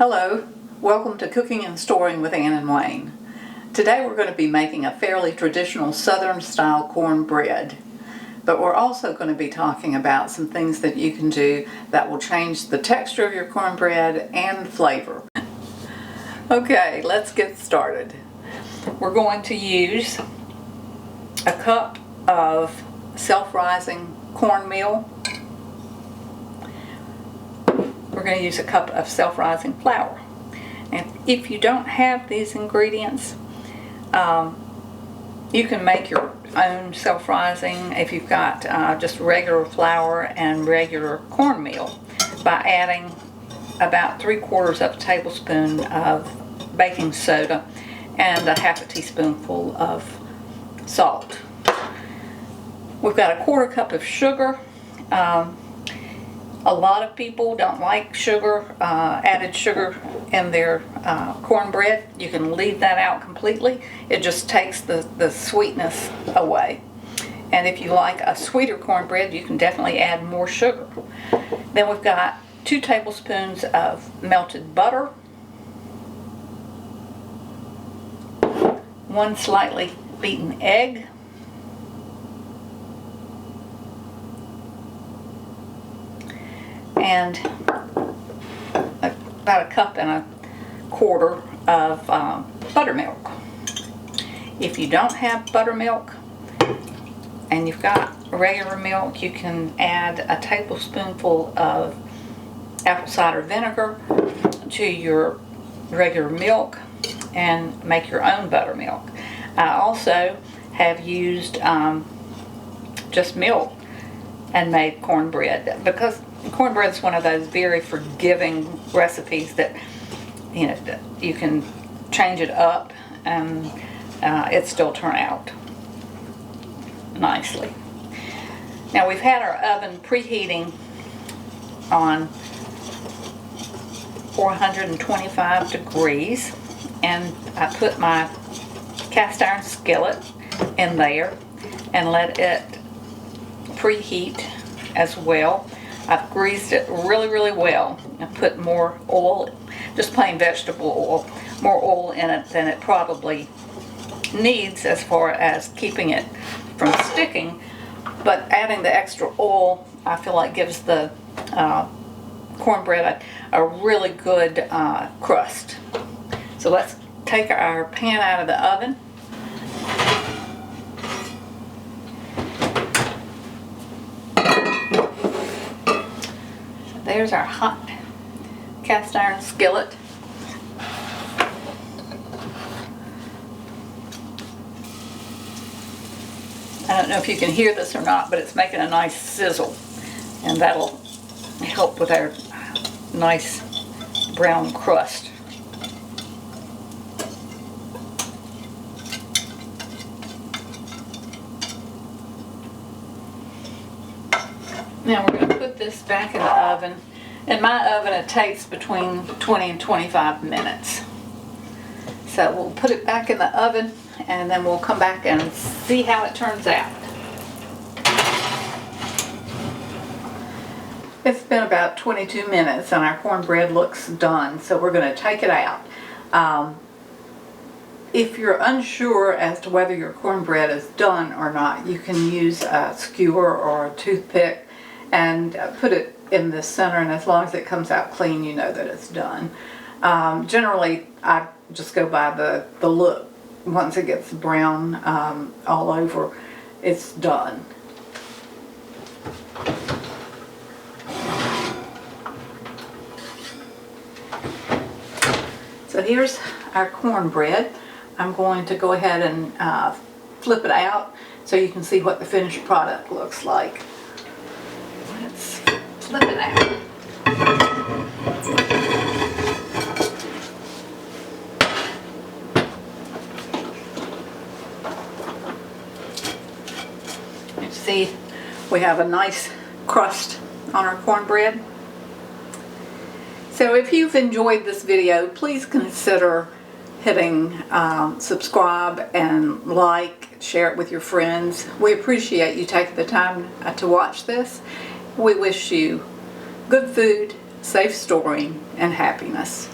Hello, welcome to Cooking and Storing with Ann and Wayne. Today we're going to be making a fairly traditional Southern style cornbread, but we're also going to be talking about some things that you can do that will change the texture of your cornbread and flavor. Okay, let's get started. We're going to use a cup of self-rising cornmeal. We're going to use a cup of self-rising flour. And if you don't have these ingredients, you can make your own self-rising if you've got just regular flour and regular cornmeal by adding about 3/4 of a tablespoon of baking soda and a half a teaspoonful of salt. We've got a 1/4 cup of sugar. A lot of people don't like sugar, added sugar in their cornbread. You can leave that out completely. It just takes the sweetness away. And if you like a sweeter cornbread, you can definitely add more sugar. Then we've got 2 tablespoons of melted butter, 1 slightly beaten egg, and about 1.25 cups of buttermilk. If you don't have buttermilk and you've got regular milk, you can add a tablespoonful of apple cider vinegar to your regular milk and make your own buttermilk. I also have used just milk and made cornbread, because cornbread is one of those very forgiving recipes that you can change it up and it still turn out nicely. Now we've had our oven preheating on 425 degrees, and I put my cast iron skillet in there and let it preheat as well. I've greased it really well. I put more oil, just plain vegetable oil, more oil in it than it probably needs as far as keeping it from sticking, but adding the extra oil I feel like gives the cornbread a really good crust. So let's take our pan out of the oven. There's our hot cast iron skillet. I don't know if you can hear this or not, but it's making a nice sizzle, and that'll help with our nice brown crust. Now we're going to put this back in the oven. In my oven it takes between 20 and 25 minutes. So we'll put it back in the oven and then we'll come back and see how it turns out. It's been about 22 minutes and our cornbread looks done, so we're going to take it out. If you're unsure as to whether your cornbread is done or not, you can use a skewer or a toothpick and put it in the center, and as long as it comes out clean, you know that it's done. Generally, I just go by the look. Once it gets brown all over, it's done. So here's our cornbread. I'm going to go ahead and flip it out so you can see what the finished product looks like. Let's flip it out. You see, we have a nice crust on our cornbread. So if you've enjoyed this video, please consider hitting subscribe and like, share it with your friends. We appreciate you taking the time to watch this. We wish you good food, safe storing, and happiness.